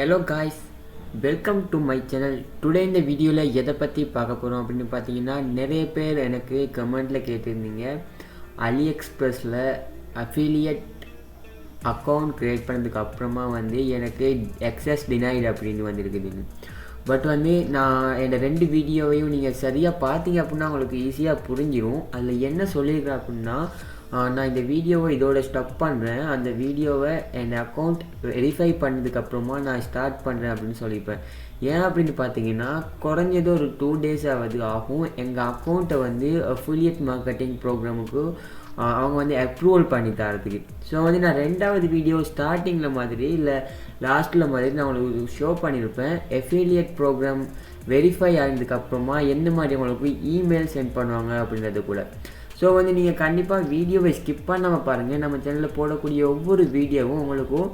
Hello guys, welcome to my channel. Today இந்த வீடியோல எதை பத்தி பார்க்க போறோம் அப்படினு பாத்தீங்கன்னா நிறைய பேர் எனக்கு கமெண்ட்ல கேட்டிருந்தீங்க AliExpressல affiliate அக்கவுண்ட் கிரியேட் பண்ணதுக்கு அப்புறமா எனக்கு access denied அப்படினு வந்திருக்குது. பட் நான் இந்த ரெண்டு வீடியோவையும் நீங்க சரியா பாத்தீங்க அப்படினா உங்களுக்கு ஈஸியா புரிஞ்சிரும். அதுல என்ன சொல்லிருக்கேன் அப்படினா நான் இந்த வீடியோவை இதோட ஸ்டாப் பண்ணுறேன். அந்த வீடியோவை என் அக்கௌண்ட் வெரிஃபை பண்ணதுக்கு அப்புறமா நான் ஸ்டார்ட் பண்ணுறேன் அப்படின்னு சொல்லியிருப்பேன். ஏன் அப்படின்னு பார்த்தீங்கன்னா குறைஞ்சது ஒரு 2 days ஆகும் எங்கள் அக்கௌண்ட்டை அஃபிலியேட் மார்க்கெட்டிங் ப்ரோக்ராமுக்கு அவங்க அப்ரூவல் பண்ணி தரதுக்கு. ஸோ நான் ரெண்டாவது வீடியோ ஸ்டார்டிங்கில் மாதிரி இல்லை லாஸ்ட்டில் மாதிரி நான் உங்களுக்கு ஷோ பண்ணியிருப்பேன். அஃபிலியேட் ப்ரோக்ராம் வெரிஃபை ஆனதுக்கப்புறமா என்ன மாதிரி உங்களுக்கு இமெயில் சென்ட் பண்ணுவாங்க அப்படின்றது கூட. ஸோ நீங்கள் கண்டிப்பாக வீடியோவை ஸ்கிப் பண்ணாமல் பாருங்கள். நம்ம சேனலில் போடக்கூடிய ஒவ்வொரு வீடியோவும் உங்களுக்கும்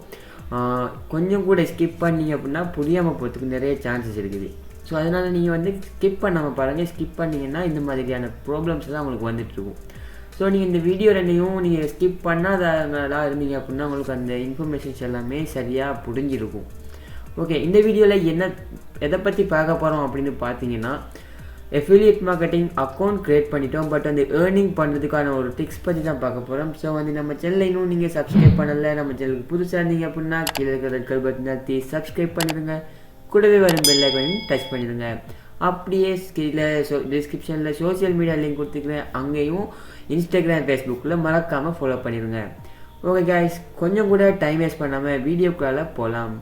கொஞ்சம் கூட ஸ்கிப் பண்ணிங்க அப்படின்னா புரியாமல் போகிறதுக்கு நிறைய சான்சஸ் இருக்குது. ஸோ அதனால் நீங்கள் ஸ்கிப் பண்ணாமல் பாருங்கள். ஸ்கிப் பண்ணிங்கன்னா இந்த மாதிரியான ப்ராப்ளம்ஸ் தான் உங்களுக்கு வந்துட்டுருக்கும். ஸோ நீங்கள் இந்த வீடியோ ரெண்டையும் நீங்கள் ஸ்கிப் பண்ணாதவங்களா இருந்தீங்க அப்படின்னா உங்களுக்கு அந்த இன்ஃபர்மேஷன்ஸ் எல்லாமே சரியாக புரிஞ்சிருக்கும். ஓகே, இந்த வீடியோவில் எதை பற்றி பார்க்க போகிறோம் அப்படின்னு பார்த்தீங்கன்னா affiliate மார்க்கெட்டிங் அக்கௌண்ட் கிரியேட் பண்ணிட்டோம். பட் ஏர்னிங் பண்ணுறதுக்கான ஒரு டிப்ஸ் பற்றி தான் பார்க்க போகிறோம். ஸோ நம்ம சேனலை இன்னும் நீங்கள் சப்ஸ்கிரைப் பண்ணலை, நம்ம சேனலுக்கு புதுசாக இருந்தீங்க அப்படின்னா கீழே இருக்கிற ரெட் கலர் பட்டன் அழுத்தி சப்ஸ்கிரைப் பண்ணிடுங்க. கூடவே வரும் பெல் ஐகானையும் டச் பண்ணிடுங்க. அப்படியே கீழே டிஸ்கிரிப்ஷனில் சோஷியல் மீடியா லிங்க் கொடுத்துக்கிறேன், அங்கேயும் இன்ஸ்டாகிராம் ஃபேஸ்புக்கில் மறக்காமல் ஃபாலோ பண்ணிடுங்க. ஓகே கைஸ், கொஞ்சம் கூட டைம் வேஸ்ட் பண்ணாமல் வீடியோக்குள்ளால போகலாம்.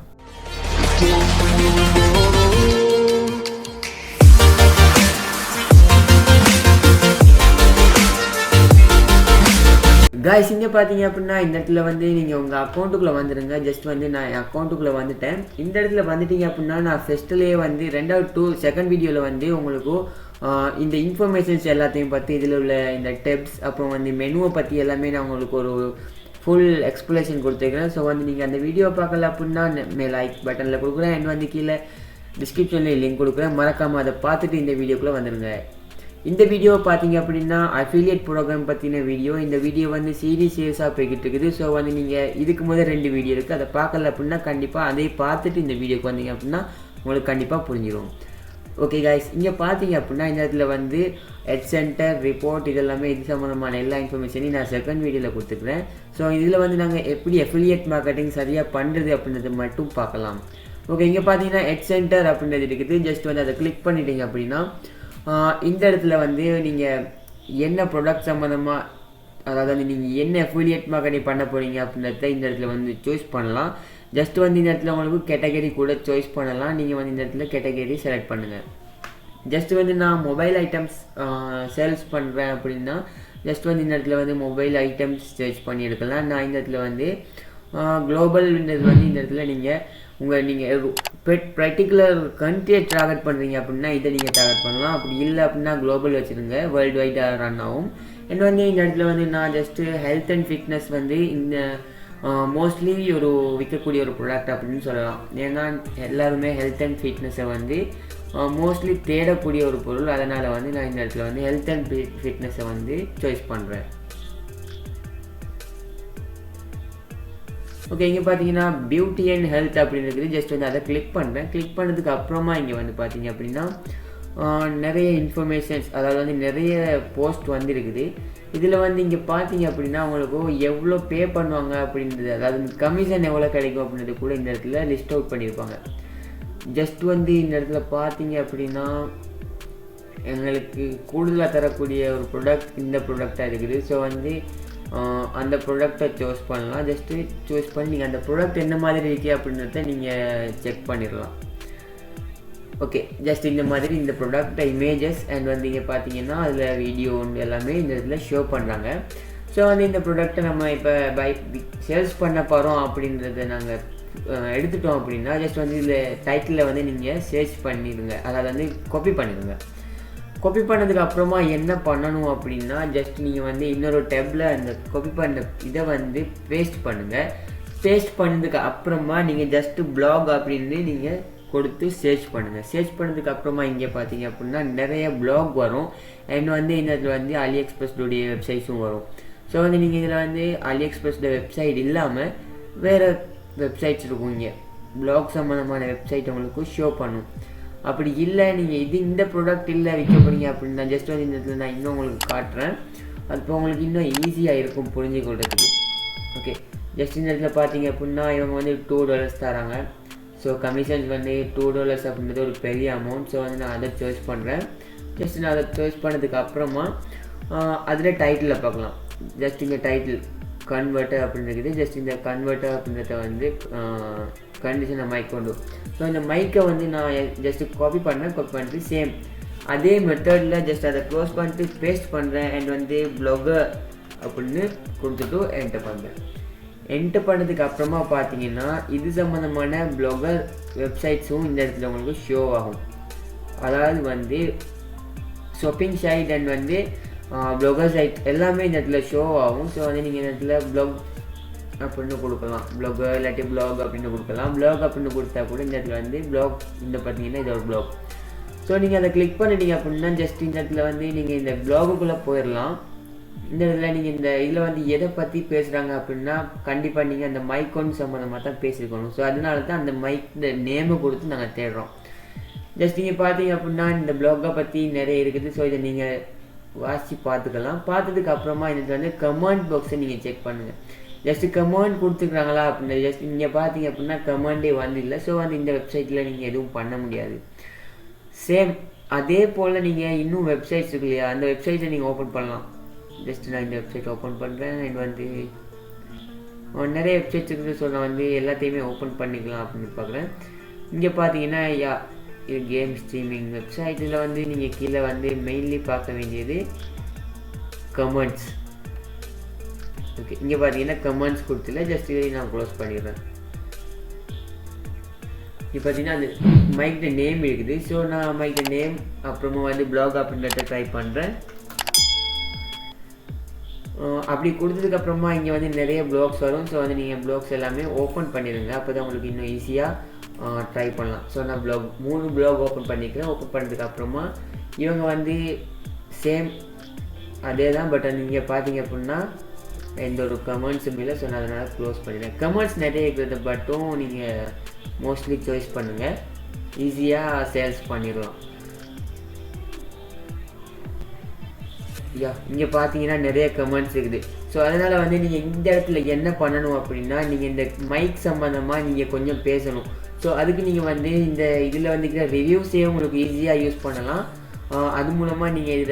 கைஸ், இங்கே பார்த்தீங்க அப்படின்னா இந்த இடத்துல நீங்கள் உங்கள் அக்கௌண்ட்டுக்குள்ளே வந்துடுங்க. ஜஸ்ட் நான் என் அக்கௌண்ட்டுக்குள்ளே வந்துட்டேன். இந்த இடத்துல வந்துட்டீங்க அப்படின்னா நான் ஃபஸ்ட்டுலேயே ரெண்டாவது செகண்ட் வீடியோவில் உங்களுக்கு இந்த இன்ஃபர்மேஷன்ஸ் எல்லாத்தையும் பற்றி இதில் உள்ள இந்த டிப்ஸ் அப்புறம் மெனுவை பற்றி எல்லாமே நான் உங்களுக்கு ஒரு ஃபுல் எக்ஸ்ப்ளனேஷன் கொடுத்துருக்கிறேன். ஸோ நீங்கள் அந்த வீடியோ பார்க்கல அப்படின்னா லைக் பட்டனில் கொடுக்குறேன் அண்ட் கீழே டிஸ்கிரிப்ஷனில் லிங்க் கொடுக்குறேன். மறக்காமல் அதை பார்த்துட்டு இந்த வீடியோக்குள்ளே வந்துடுங்க. இந்த வீடியோ பார்த்தீங்க அப்படின்னா அஃபிலியேட் ப்ரோக்ராம் பற்றின வீடியோ. இந்த வீடியோ சீரியஸாக போய்கிட்டு இருக்குது. ஸோ நீங்கள் இதுக்கு முதல் 2 வீடியோ இருக்குது, அதை பார்க்கல அப்படின்னா கண்டிப்பாக அதை பார்த்துட்டு இந்த வீடியோக்கு வந்தீங்க அப்படின்னா உங்களுக்கு கண்டிப்பாக புரிஞ்சிடும். ஓகே கைஸ், இங்கே பார்த்தீங்க அப்படின்னா இந்த இடத்துல ஹெட் சென்டர் ரிப்போர்ட் இதெல்லாமே இது சம்மந்தமான எல்லா இன்ஃபர்மேஷனையும் நான் செகண்ட் வீடியோவில் கொடுத்துக்கிறேன். ஸோ இதில் நாங்கள் எப்படி அஃபிலியேட் மார்க்கெட்டிங் சரியாக பண்ணுறது அப்படின்றத மட்டும் பார்க்கலாம். ஓகே, இங்கே பார்த்தீங்கன்னா ஹெட் சென்டர் அப்படின்றது இருக்குது. ஜஸ்ட் அதை கிளிக் பண்ணிட்டீங்க அப்படின்னா இந்த இடத்துல நீங்கள் என்ன ப்ராடக்ட் சம்மந்தமாக, அதாவது நீங்கள் என்ன அஃபிலியேட் மார்க்கெட்டிங் பண்ண போகிறீங்க அப்படின்றத இந்த இடத்துல சூஸ் பண்ணலாம். ஜஸ்ட் இந்த இடத்துல உங்களுக்கு கேட்டகரி கூட சாய்ஸ் பண்ணலாம். நீங்கள் இந்த இடத்துல கேட்டகரி செலக்ட் பண்ணுங்கள். ஜஸ்ட் நான் மொபைல் ஐட்டம்ஸ் சேல்ஸ் பண்ணுறேன் அப்படின்னா ஜஸ்ட் இந்த இடத்துல மொபைல் ஐட்டம்ஸ் சர்ச் பண்ணி எடுக்கலாம். நான் இந்த இடத்துல குளோபல்ன்றது இந்த இடத்துல நீங்கள் பர்டிகுலர் கண்ட்ரியை டார்கெட் பண்ணுறீங்க அப்படின்னா இதை நீங்கள் டார்கெட் பண்ணலாம். அப்படி இல்லை அப்படின்னா குளோபல் வச்சுருங்க, வேர்ல்டு வைடாக ரன் ஆகும். அண்ட் இந்த இடத்துல நான் ஜஸ்ட்டு ஹெல்த் அண்ட் ஃபிட்னஸ் இந்த மோஸ்ட்லி ஒரு விற்கக்கூடிய ஒரு ப்ராடக்ட் அப்படின்னு சொல்லலாம். ஏன்னா எல்லாருமே ஹெல்த் அண்ட் ஃபிட்னஸை மோஸ்ட்லி தேடக்கூடிய ஒரு பொருள். அதனால் நான் இந்த இடத்துல ஹெல்த் அண்ட் ஃபிட்னஸை சாய்ஸ் பண்ணுறேன். ஓகே, இங்கே பார்த்தீங்கன்னா பியூட்டி அண்ட் ஹெல்த் அப்படின்னு இருக்குது. ஜஸ்ட் அதை கிளிக் பண்ணுறேன். கிளிக் பண்ணதுக்கு அப்புறமா இங்கே பார்த்தீங்க அப்படின்னா நிறைய இன்ஃபர்மேஷன்ஸ், அதாவது நிறைய போஸ்ட் இருக்குது. இதில் இங்கே பார்த்தீங்க அப்படின்னா உங்களுக்கு எவ்வளோ பே பண்ணுவாங்க அப்படின்றது, அதாவது கமிஷன் எவ்வளோ கிடைக்கும் அப்படின்றது கூட இந்த இடத்துல லிஸ்ட் அவுட் பண்ணியிருப்பாங்க. ஜஸ்ட் இந்த இடத்துல பார்த்தீங்க அப்படின்னா எங்களுக்கு கூடுதலாக தரக்கூடிய ஒரு ப்ராடக்ட் இந்த ப்ராடக்டாக இருக்குது. ஸோ அந்த ப்ராடக்டை சூஸ் பண்ணலாம். ஜஸ்ட்டு சூஸ் பண்ணி நீங்கள் அந்த ப்ராடக்ட் என்ன மாதிரி இருக்குது அப்படின்றத நீங்கள் செக் பண்ணிடலாம். ஓகே, ஜஸ்ட் இந்த மாதிரி இந்த ப்ராடக்ட் இமேஜஸ் அண்ட் இங்கே பார்த்தீங்கன்னா அதில் வீடியோ எல்லாமே இந்த இதில் ஷோ பண்ணுறாங்க. ஸோ இந்த ப்ராடக்டை நம்ம இப்போ சேல்ஸ் பண்ண போகிறோம் அப்படின்றத நாங்கள் எடுத்துட்டோம் அப்படின்னா ஜஸ்ட் இதில் டைட்டிலில் நீங்கள் சர்ச் பண்ணிடுங்க, அதாவது காப்பி பண்ணிடுங்க. காப்பி பண்ணதுக்கு அப்புறமா என்ன பண்ணணும் அப்படின்னா ஜஸ்ட் நீங்கள் இன்னொரு டேப்பில் அந்த காப்பி பண்ண இதை பேஸ்ட் பண்ணுங்கள். பேஸ்ட் பண்ணதுக்கு அப்புறமா நீங்கள் ஜஸ்ட்டு பிளாக் அப்படின்னு நீங்கள் கொடுத்து சர்ச் பண்ணுங்கள். சர்ச் பண்ணதுக்கு அப்புறமா இங்கே பார்த்தீங்க அப்படின்னா நிறைய பிளாக் வரும். அண்ட் இந்த இதில் AliExpress வெப்சைட்ஸும் வரும். ஸோ நீங்கள் இதில் AliExpress வெப்சைட் இல்லாமல் வேறு வெப்சைட்ஸ் இருக்கும். இங்கே ப்ளாக் சம்மந்தமான வெப்சைட் உங்களுக்கு ஷோ பண்ணும். அப்படி இல்லை நீங்கள் இந்த ப்ராடக்ட் இல்லை விற்க போகிறீங்க அப்படின்னா ஜஸ்ட் வந்து இந்த இடத்துல நான் இன்னும் உங்களுக்கு காட்டுறேன். அப்போ உங்களுக்கு இன்னும் ஈஸியாக இருக்கும் புரிஞ்சுக்கொள்றதுக்கு. ஓகே, ஜஸ்ட் இந்த இடத்துல பார்த்தீங்க அப்படின்னா இவங்க வந்து $2 தராங்க. ஸோ கமிஷன்ஸ் வந்து $2 அப்படின்றது ஒரு பெரிய அமௌண்ட். ஸோ வந்து நான் அதை சாய்ஸ் பண்ணுறேன். ஜஸ்ட் நான் அதை சாய்ஸ் பண்ணதுக்கு அப்புறமா அதில் டைட்டிலில் பார்க்கலாம். ஜஸ்ட் இங்கே டைட்டில் கன்வெர்ட்டர் அப்படின்றது. ஜஸ்ட் இந்த கன்வெர்ட்டர் அப்படின்றத வந்து கண்டிஷனை மைக் கொண்டு. ஸோ இந்த மைக்கை வந்து நான் ஜஸ்ட்டு காப்பி பண்ணிட்டு சேம் அதே மெத்தடில் ஜஸ்ட் அதை க்ளோஸ் பண்ணிட்டு பேஸ்ட் பண்ணுறேன். அண்ட் வந்து ப்ளாகர் அப்படின்னு கொடுத்துட்டு என்டர் பண்ணுறேன். என்டர் பண்ணதுக்கு அப்புறமா பார்த்தீங்கன்னா இது சம்மந்தமான ப்ளாகர் வெப்சைட்ஸும் இந்த இடத்துல உங்களுக்கு ஷோ ஆகும். அதாவது வந்து ஷாப்பிங் சைட் அண்ட் வந்து ப்ளாகர் சைட் எல்லாமே இந்த இடத்துல ஷோ ஆகும். ஸோ வந்து நீங்கள் இந்த இடத்துல ப்ளாக் அப்படின்னு கொடுக்கலாம். ப்ளாகர் இல்லாட்டி ப்ளாக் அப்படின்னு கொடுக்கலாம். ப்ளாக் அப்படின்னு கொடுத்தா கூட இந்த இடத்துல வந்து ப்ளாக் இந்த பார்த்தீங்கன்னா இது ஒரு ப்ளாக். ஸோ நீங்கள் அதை கிளிக் பண்ணிட்டீங்க அப்படின்னா ஜஸ்ட் இந்த இடத்துல வந்து நீங்கள் இந்த ப்ளாகுக்குள்ளே போயிடலாம். இந்த இடத்துல நீங்கள் இந்த இதில் வந்து எதை பற்றி பேசுகிறாங்க அப்படின்னா கண்டிப்பாக நீங்கள் அந்த மைக்கோன் சம்மந்தமாக தான் பேசியிருக்கணும். ஸோ அதனால தான் அந்த மைக் இந்த நேமை கொடுத்து நாங்கள் தேடுறோம். ஜஸ்ட் நீங்கள் பார்த்தீங்க அப்படின்னா இந்த ப்ளாகை பற்றி நிறைய இருக்குது. ஸோ இதை நீங்கள் வாசித்து பார்த்துக்கலாம். பார்த்ததுக்கு அப்புறமா இந்த வந்து கமெண்ட் பாக்ஸை நீங்கள் செக் பண்ணுங்கள். ஜஸ்ட்டு கமெண்ட் கொடுத்துருக்குறாங்களா அப்படின்னு ஜஸ்ட் நீங்கள் பார்த்தீங்க அப்படின்னா கமெண்டே வந்து இல்லை. ஸோ வந்து இந்த வெப்சைட்டில் நீங்கள் எதுவும் பண்ண முடியாது. சேம் அதே போல் நீங்கள் இன்னும் வெப்சைட்ஸ் இருக்கு இல்லையா, அந்த வெப்சைட்டை நீங்கள் ஓப்பன் பண்ணலாம். ஜஸ்ட் நான் இந்த வெப்சைட் ஓப்பன் பண்ணுறேன். இது வந்து நிறைய வெப்சைட்ஸ் இருக்குது. ஸோ நான் வந்து எல்லாத்தையுமே ஓப்பன் பண்ணிக்கலாம் அப்படின்னு பார்க்குறேன். இங்கே பார்த்தீங்கன்னா இது கேம் ஸ்ட்ரீமிங் வெப்சைட். இதில் வந்து நீங்கள் கீழே வந்து மெயின்லி பார்க்க வேண்டியது கமெண்ட்ஸ். ஓகே, இங்கே பார்த்தீங்கன்னா கமெண்ட்ஸ் கொடுத்துல ஜஸ்ட் இதை நான் க்ளோஸ் பண்ணிடுறேன். இப்போ பார்த்தீங்கன்னா அந்த மைக்கு நேம் இருக்குது. ஸோ நான் மைக்கு நேம் அப்புறமா வந்து ப்ளாக் அப்படின்றத ட்ரை பண்ணுறேன். அப்படி கொடுத்ததுக்கப்புறமா இங்கே வந்து நிறைய ப்ளாக்ஸ் வரும். ஸோ வந்து நீங்கள் ப்ளாக்ஸ் எல்லாமே ஓப்பன் பண்ணிடுங்க. அப்போ தான் உங்களுக்கு இன்னும் ஈஸியாக ட்ரை பண்ணலாம். ஸோ நான் 3 ப்ளாக் ஓப்பன் பண்ணிக்கிறேன். ஓப்பன் பண்ணதுக்கப்புறமா இவங்க வந்து சேம் அதே தான். பட் நீங்கள் பார்த்தீங்க அப்படின்னா எந்த ஒரு கமெண்ட்ஸும் இல்லை. ஸோ நான் அதனால் க்ளோஸ் பண்ணிடுறேன். கமெண்ட்ஸ் நிறைய இருக்கிறத பட்டும் நீங்கள் மோஸ்ட்லி சாய்ஸ் பண்ணுங்கள். ஈஸியாக சேல்ஸ் பண்ணிடலாம். இங்கே பார்த்தீங்கன்னா நிறைய கமெண்ட்ஸ் இருக்குது. ஸோ அதனால் வந்து நீங்கள் இந்த இடத்துல என்ன பண்ணணும் அப்படின்னா நீங்கள் இந்த மைக் சம்மந்தமாக நீங்கள் கொஞ்சம் பேசணும். ஸோ அதுக்கு நீங்கள் வந்து இந்த இதில் வந்துக்கிற ரிவ்யூஸே உங்களுக்கு ஈஸியாக யூஸ் பண்ணலாம். அது மூலமாக நீங்கள்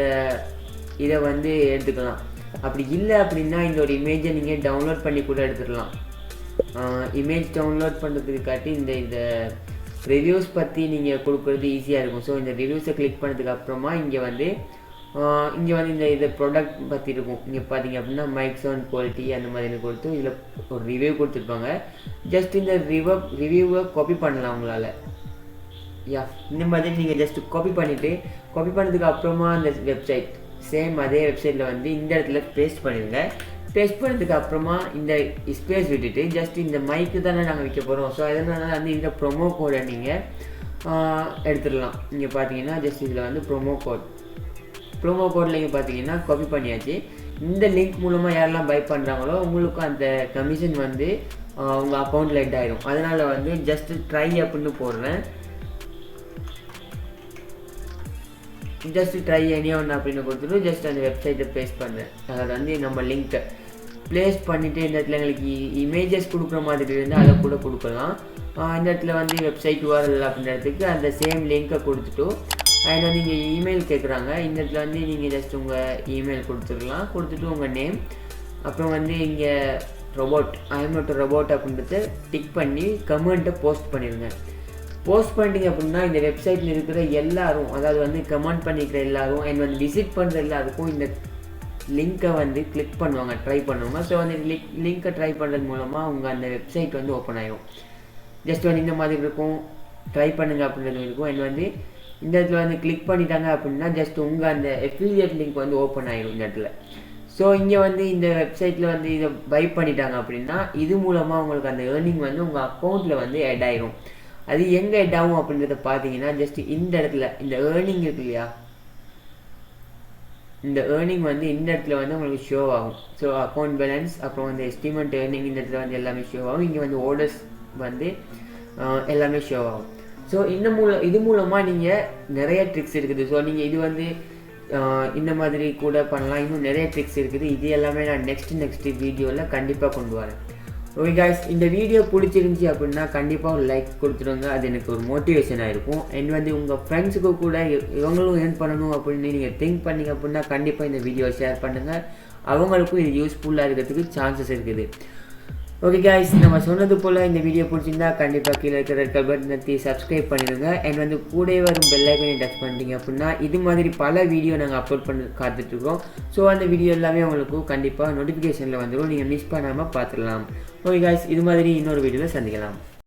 இதை வந்து எடுத்துக்கலாம். அப்படி இல்லை அப்படின்னா இந்த ஒரு இமேஜை நீங்கள் டவுன்லோட் பண்ணி கூட எடுத்துடலாம். இமேஜ் டவுன்லோட் பண்ணுறதுக்கு காட்டி இந்த ரிவ்யூஸ் பற்றி நீங்கள் கொடுக்குறது ஈஸியாக இருக்கும். ஸோ இந்த ரிவ்யூஸை கிளிக் பண்ணதுக்கு அப்புறமா இங்கே வந்து இந்த ப்ராடக்ட் பற்றி இருக்கும். இங்கே பார்த்தீங்க அப்படின்னா மைக் சவுண்ட் குவாலிட்டி அந்த மாதிரி கொடுத்து இதில் ஒரு ரிவ்யூ கொடுத்துருப்பாங்க. ஜஸ்ட் இந்த ரிவ்யூவை காப்பி பண்ணலாம் உங்களால். இந்த மாதிரி நீங்கள் ஜஸ்ட் காப்பி பண்ணதுக்கு அப்புறமா அந்த வெப்சைட் சேம் அதே வெப்சைட்டில் வந்து இந்த இடத்துல பேஸ்ட் பண்ணிடுங்க. பேஸ்ட் பண்ணதுக்கு அப்புறமா இந்த ஸ்பேஸ் விட்டுட்டு ஜஸ்ட் இந்த மைக்கு தானே நாங்கள் விற்க போகிறோம். ஸோ அதனால வந்து இந்த ப்ரொமோ கோடை நீங்கள் எடுத்துடலாம். இங்கே பார்த்தீங்கன்னா ஜஸ்ட் இதில் வந்து ப்ரொமோ கோடில் இங்கே பார்த்தீங்கன்னா காப்பி பண்ணியாச்சு. இந்த லிங்க் மூலமாக யாரெல்லாம் பை பண்ணுறாங்களோ உங்களுக்கும் அந்த கமிஷன் வந்து உங்கள் அக்கௌண்ட்டில் எட் ஆயிடும். அதனால் வந்து ஜஸ்ட் ட்ரை அப்படின்னு போடுறேன். ஜஸ்ட் ட்ரை எனி ஒன்று அப்படின்னு கொடுத்துட்டு ஜஸ்ட் அந்த வெப்சைட்டை பேஸ்ட் பண்ணுறேன். அதாவது வந்து நம்ம லிங்க்கை ப்ளேஸ் பண்ணிவிட்டு இந்த இடத்துல எங்களுக்கு இமேஜஸ் கொடுக்குற மாதிரி இருந்தால் அதை கூட கொடுக்கலாம். இந்த இடத்துல வந்து வெப்சைட் URL அப்படின்றதுக்கு அந்த சேம் லிங்க்கை கொடுத்துட்டு அதில் வந்து இங்கே இமெயில் கேட்குறாங்க. இந்த இடத்துல வந்து நீங்கள் ஜஸ்ட் உங்கள் இமெயில் கொடுத்துக்கலாம். கொடுத்துட்டு உங்கள் நேம் அப்புறம் வந்து இங்கே ஐ எம் நாட் ரோபோட் அப்படின்றத டிக் பண்ணி கமெண்ட்டை போஸ்ட் பண்ணிடுங்க. போஸ்ட் பண்ணிட்டீங்க அப்படின்னா இந்த வெப்சைட்டில் இருக்கிற எல்லாரும், அதாவது வந்து கமெண்ட் பண்ணிக்கிற எல்லாரும் அண்ட் வந்து விசிட் பண்ணுற எல்லாருக்கும் இந்த லிங்க்கை வந்து கிளிக் பண்ணுவாங்க, ட்ரை பண்ணுவாங்க. ஸோ அந்த லிங்க்கை ட்ரை பண்ணுறது மூலமாக உங்கள் அந்த வெப்சைட் வந்து ஓப்பன் ஆகிடும். ஜஸ்ட் வந்து இந்த மாதிரி இருக்கும், ட்ரை பண்ணுங்கள் அப்படின்றது இருக்கும். அண்ட் வந்து இந்த இடத்துல வந்து கிளிக் பண்ணிட்டாங்க அப்படின்னா ஜஸ்ட் உங்கள் அந்த அஃபிலியேட் லிங்க் வந்து ஓப்பன் ஆகிடும் இந்த இடத்துல. ஸோ இங்கே வந்து இந்த வெப்சைட்டில் வந்து இதை பை பண்ணிட்டாங்க அப்படின்னா இது மூலமாக உங்களுக்கு அந்த ஏர்னிங் வந்து உங்கள் அக்கௌண்ட்டில் வந்து ஆட் ஆகிடும். அது எங்கே ஆட் ஆகும் அப்படின்றத பார்த்தீங்கன்னா ஜஸ்ட் இந்த இடத்துல இந்த ஏர்னிங் இருக்கு இல்லையா, இந்த ஏர்னிங் வந்து இந்த இடத்துல வந்து உங்களுக்கு ஷோ ஆகும். ஸோ அக்கௌண்ட் பேலன்ஸ் அப்புறம் வந்து எஸ்டிமேட் ஏர்னிங் இந்த இடத்துல வந்து எல்லாமே ஷோ ஆகும். இங்கே வந்து ஆர்டர்ஸ் வந்து எல்லாமே ஷோ ஆகும். ஸோ இது மூலமாக நீங்கள் நிறைய ட்ரிக்ஸ் இருக்குது. ஸோ நீங்கள் இது வந்து இந்த மாதிரி கூட பண்ணலாம். இன்னும் நிறைய ட்ரிக்ஸ் இருக்குது. இது எல்லாமே நான் நெக்ஸ்ட் வீடியோவில் கண்டிப்பாக கொண்டு வரேன். ஓகே காய்ஸ், இந்த வீடியோ பிடிச்சிருந்துச்சி அப்படின்னா கண்டிப்பாக ஒரு லைக் கொடுத்துருங்க. அது எனக்கு ஒரு மோட்டிவேஷனாக இருக்கும். அண்ட் வந்து உங்கள் ஃப்ரெண்ட்ஸுக்கு கூட இவங்களும் ஏர்ன் பண்ணணும் அப்படின்னு நீங்கள் திங்க் பண்ணிங்க அப்படின்னா கண்டிப்பாக இந்த வீடியோ ஷேர் பண்ணுங்கள். அவங்களுக்கும் இது யூஸ்ஃபுல்லாக இருக்கிறதுக்கு சான்சஸ் இருக்குது. ஓகே காய்ஸ், நம்ம சொன்னது போல் இந்த வீடியோ பிடிச்சிருந்தா கண்டிப்பாக கீழே இருக்கிற ரெட் கலர் பட்டன் நத்தி சப்ஸ்கிரைப் பண்ணிடுங்க. அண்ட் வந்து கூடவே வரும் பெல் ஐக்கனை டச் பண்ணிட்டீங்க அப்படின்னா இது மாதிரி பல வீடியோ நாங்கள் அப்லோட் பண்ணி காத்துட்ருக்கோம். ஸோ அந்த வீடியோ எல்லாமே உங்களுக்கு கண்டிப்பாக நோட்டிஃபிகேஷனில் வந்துடும். நீங்கள் மிஸ் பண்ணாமல் பார்த்துடலாம். ஓகே காய்ஸ், இது மாதிரி இன்னொரு வீடியோவில் சந்திக்கலாம்.